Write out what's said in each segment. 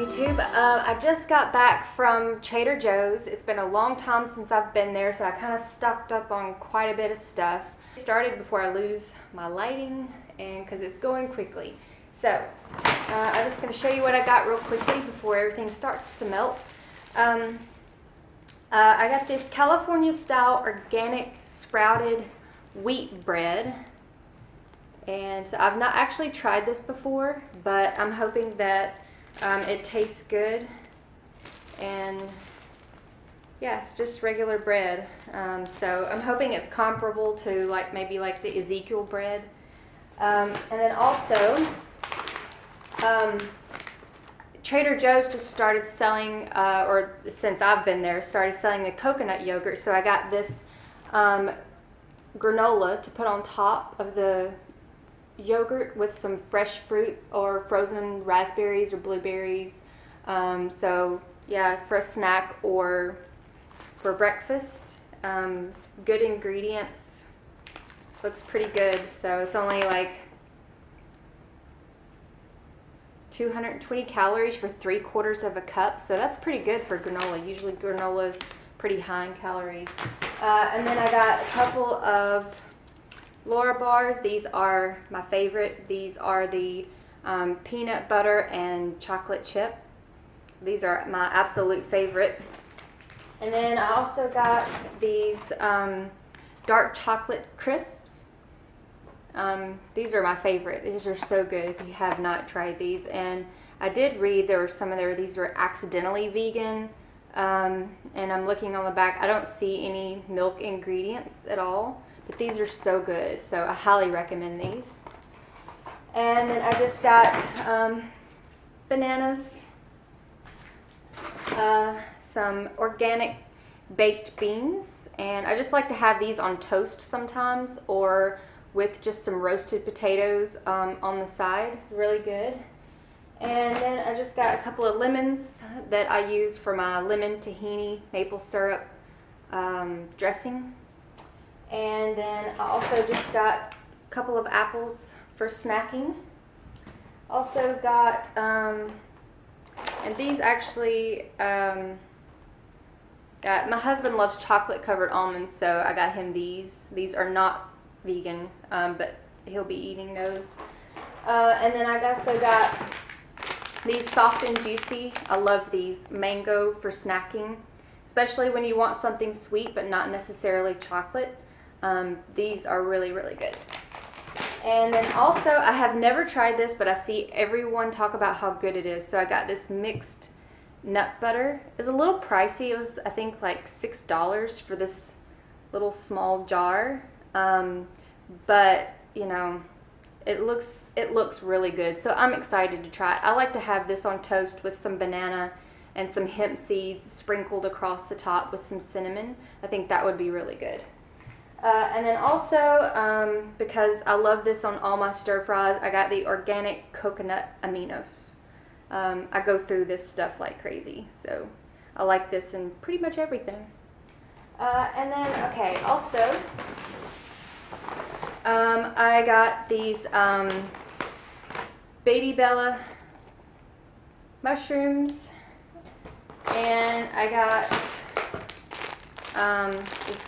YouTube? I just got back from Trader Joe's. It's been a long time since I've been there, so I kind of stocked up on quite a bit of stuff. Started before I lose my lighting, and because it's going quickly. So I'm just going to show you what I got real quickly before everything starts to melt. I got this California style organic sprouted wheat bread. And so I've not actually tried this before, but I'm hoping that it tastes good. And yeah, it's just regular bread. So I'm hoping it's comparable to maybe the Ezekiel bread. And then also, Trader Joe's just started selling, or since I've been there, started selling the coconut yogurt. So I got this granola to put on top of the yogurt with some fresh fruit or frozen raspberries or blueberries. So yeah, for a snack or for breakfast. Good ingredients. Looks pretty good. So it's only like 220 calories for 3/4 of a cup. So that's pretty good for granola. Usually granola is pretty high in calories. And then I got a couple of Laura bars. These are my favorite. These are the peanut butter and chocolate chip. These are my absolute favorite. And then I also got these dark chocolate crisps. These are my favorite. These are so good if you have not tried these. And I did read there were some of these were accidentally vegan. And I'm looking on the back. I don't see any milk ingredients at all. But these are so good, so I highly recommend these. And then I just got bananas, some organic baked beans, and I just like to have these on toast sometimes, or with just some roasted potatoes on the side. Really good. And then I just got a couple of lemons that I use for my lemon tahini maple syrup dressing. And then I also just got a couple of apples for snacking. Also got, and these actually, my husband loves chocolate covered almonds, so I got him these. These are not vegan, but he'll be eating those. And then I also got these soft and juicy. I love these. Mango for snacking, especially when you want something sweet but not necessarily chocolate. These are really, really good. And then also, I have never tried this, but I see everyone talk about how good it is. So I got this mixed nut butter. It's a little pricey. It was, I think, like $6 for this little small jar. But, you know, it looks really good. So I'm excited to try it. I like to have this on toast with some banana and some hemp seeds sprinkled across the top with some cinnamon. I think that would be really good. And then also, because I love this on all my stir fries, I got the organic coconut aminos. I go through this stuff like crazy, so I like this in pretty much everything. And then, okay, also, I got these Baby Bella mushrooms, and I got just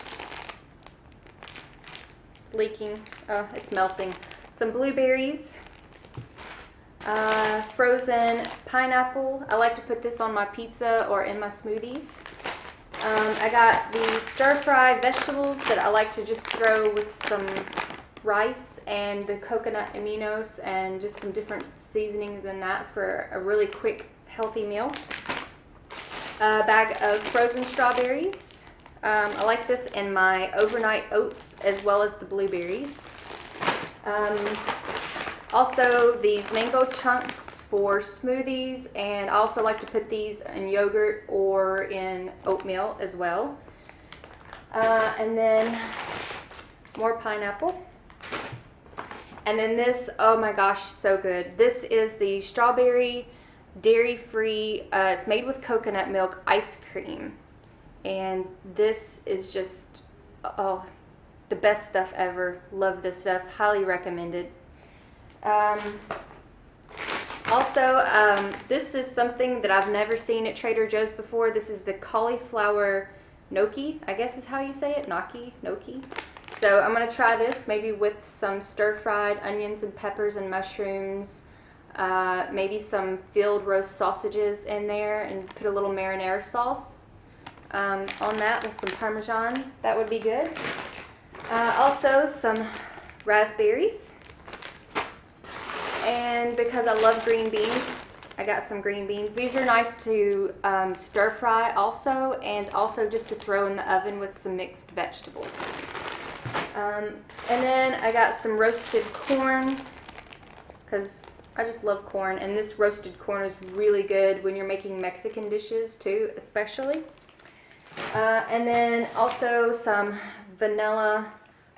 leaking, oh, it's melting, some blueberries, frozen pineapple. I like to put this on my pizza or in my smoothies. I got the stir fry vegetables that I like to just throw with some rice and the coconut aminos and just some different seasonings in that for a really quick healthy meal. A bag of frozen strawberries. I like this in my overnight oats as well as the blueberries. Also these mango chunks for smoothies, and I also like to put these in yogurt or in oatmeal as well. And then more pineapple. And then this, oh my gosh, so good. This is the strawberry dairy-free, it's made with coconut milk ice cream. And this is just, oh, the best stuff ever. Love this stuff. Highly recommended. Also, this is something that I've never seen at Trader Joe's before. This is the cauliflower gnocchi, I guess is how you say it, gnocchi. So I'm gonna try this maybe with some stir-fried onions and peppers and mushrooms, maybe some filled roast sausages in there, and put a little marinara sauce on that with some Parmesan. That would be good. Also some raspberries. And because I love green beans, I got some green beans. These are nice to stir fry also, and also just to throw in the oven with some mixed vegetables. And then I got some roasted corn, because I just love corn, and this roasted corn is really good when you're making Mexican dishes too, especially. And then also some vanilla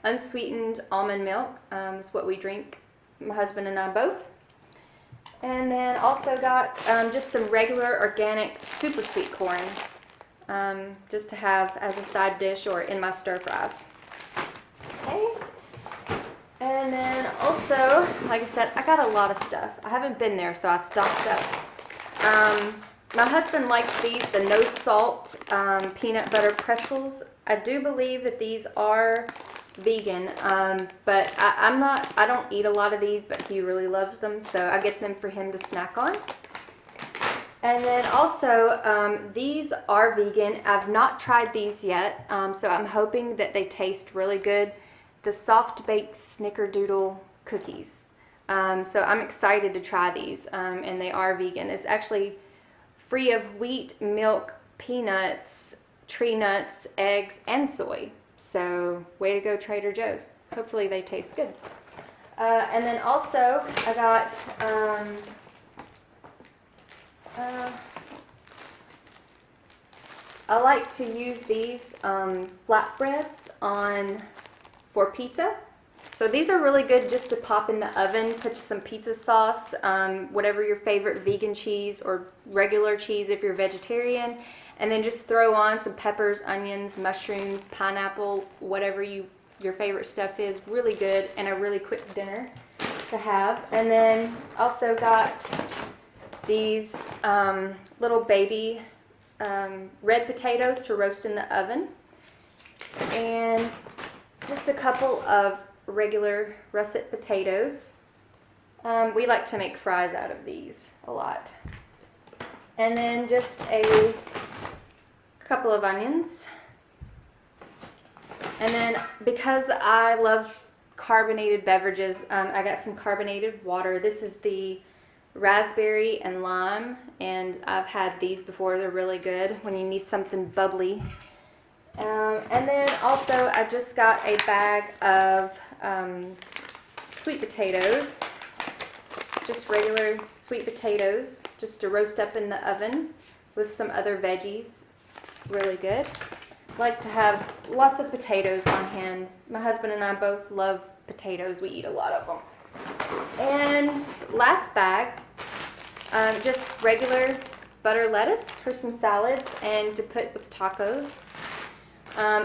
unsweetened almond milk. Is what we drink, my husband and I both. And then also got just some regular organic super sweet corn, just to have as a side dish or in my stir fries. Okay. And then also, like I said, I got a lot of stuff. I haven't been there, so I stocked up. My husband likes these, the no salt peanut butter pretzels. I do believe that these are vegan, but I don't eat a lot of these, but he really loves them, so I get them for him to snack on. And then also, these are vegan. I've not tried these yet, so I'm hoping that they taste really good. The soft baked snickerdoodle cookies. So I'm excited to try these, and they are vegan. It's actually free of wheat, milk, peanuts, tree nuts, eggs, and soy. So way to go, Trader Joe's. Hopefully they taste good. And then also I got I like to use these flatbreads for pizza. So these are really good just to pop in the oven, put some pizza sauce, whatever your favorite vegan cheese or regular cheese if you're vegetarian, and then just throw on some peppers, onions, mushrooms, pineapple, whatever your favorite stuff is. Really good and a really quick dinner to have. And then also got these little baby red potatoes to roast in the oven, and just a couple of regular russet potatoes. We like to make fries out of these a lot. And then just a couple of onions. And then because I love carbonated beverages, I got some carbonated water. This is the raspberry and lime, and I've had these before. They're really good when you need something bubbly. And then also I just got a bag of sweet potatoes, just regular sweet potatoes, just to roast up in the oven with some other veggies. Really good. Like to have lots of potatoes on hand. My husband and I both love potatoes. We eat a lot of them. And last bag, just regular butter lettuce for some salads and to put with tacos.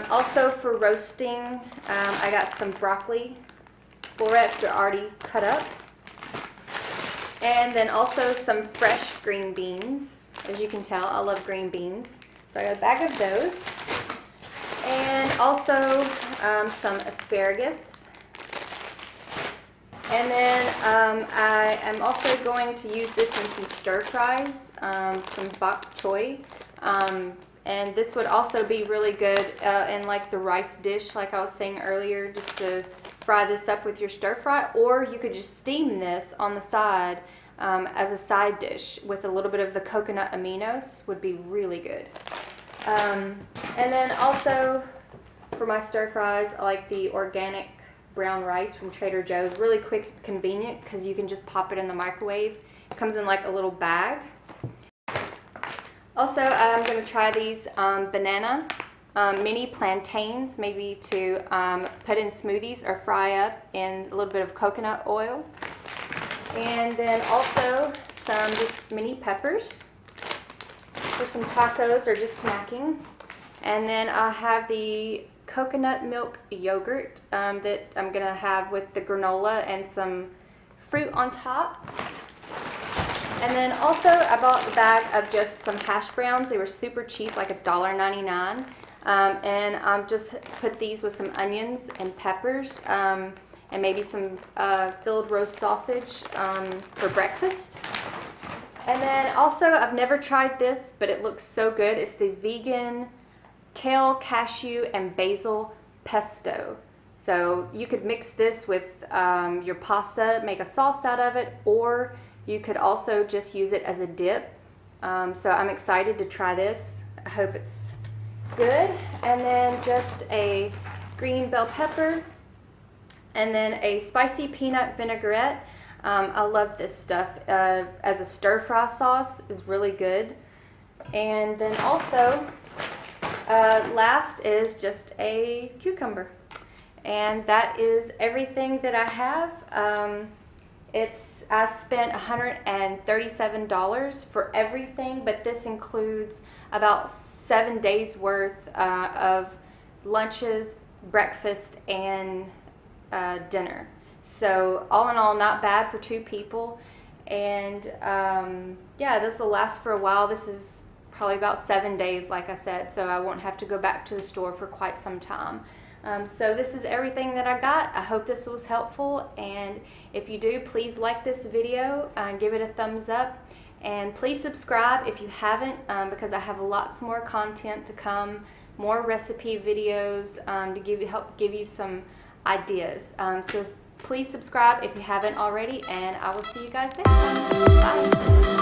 Also for roasting, I got some broccoli florets. They're already cut up. And then also some fresh green beans. As you can tell, I love green beans. So I got a bag of those. And also some asparagus. And then I am also going to use this in some stir fries, some bok choy. And this would also be really good in like the rice dish, like I was saying earlier, just to fry this up with your stir fry. Or you could just steam this on the side as a side dish with a little bit of the coconut aminos. Would be really good. And then also for my stir fries, I like the organic brown rice from Trader Joe's. Really quick and convenient because you can just pop it in the microwave. It comes in like a little bag. Also, I'm going to try these banana mini plantains, maybe to put in smoothies or fry up in a little bit of coconut oil. And then also some just mini peppers for some tacos or just snacking. And then I have the coconut milk yogurt that I'm going to have with the granola and some fruit on top. And then also I bought a bag of just some hash browns. They were super cheap, like $1.99. And I'm just put these with some onions and peppers, and maybe some filled roast sausage for breakfast. And then also, I've never tried this, but it looks so good. It's the vegan kale, cashew, and basil pesto. So you could mix this with your pasta, make a sauce out of it, or you could also just use it as a dip. So I'm excited to try this. I hope it's good. And then just a green bell pepper, and then a spicy peanut vinaigrette. I love this stuff as a stir fry sauce is really good. And then also last is just a cucumber. And that is everything that I have. I spent $137 for everything, but this includes about 7 days worth of lunches, breakfast, and dinner. So all in all, not bad for 2 people. And yeah, this will last for a while. This is probably about 7 days, like I said, so I won't have to go back to the store for quite some time. So this is everything that I got. I hope this was helpful, and if you do, please like this video, give it a thumbs up, and please subscribe if you haven't, because I have lots more content to come, more recipe videos to help give you some ideas. So please subscribe if you haven't already, and I will see you guys next time. Bye.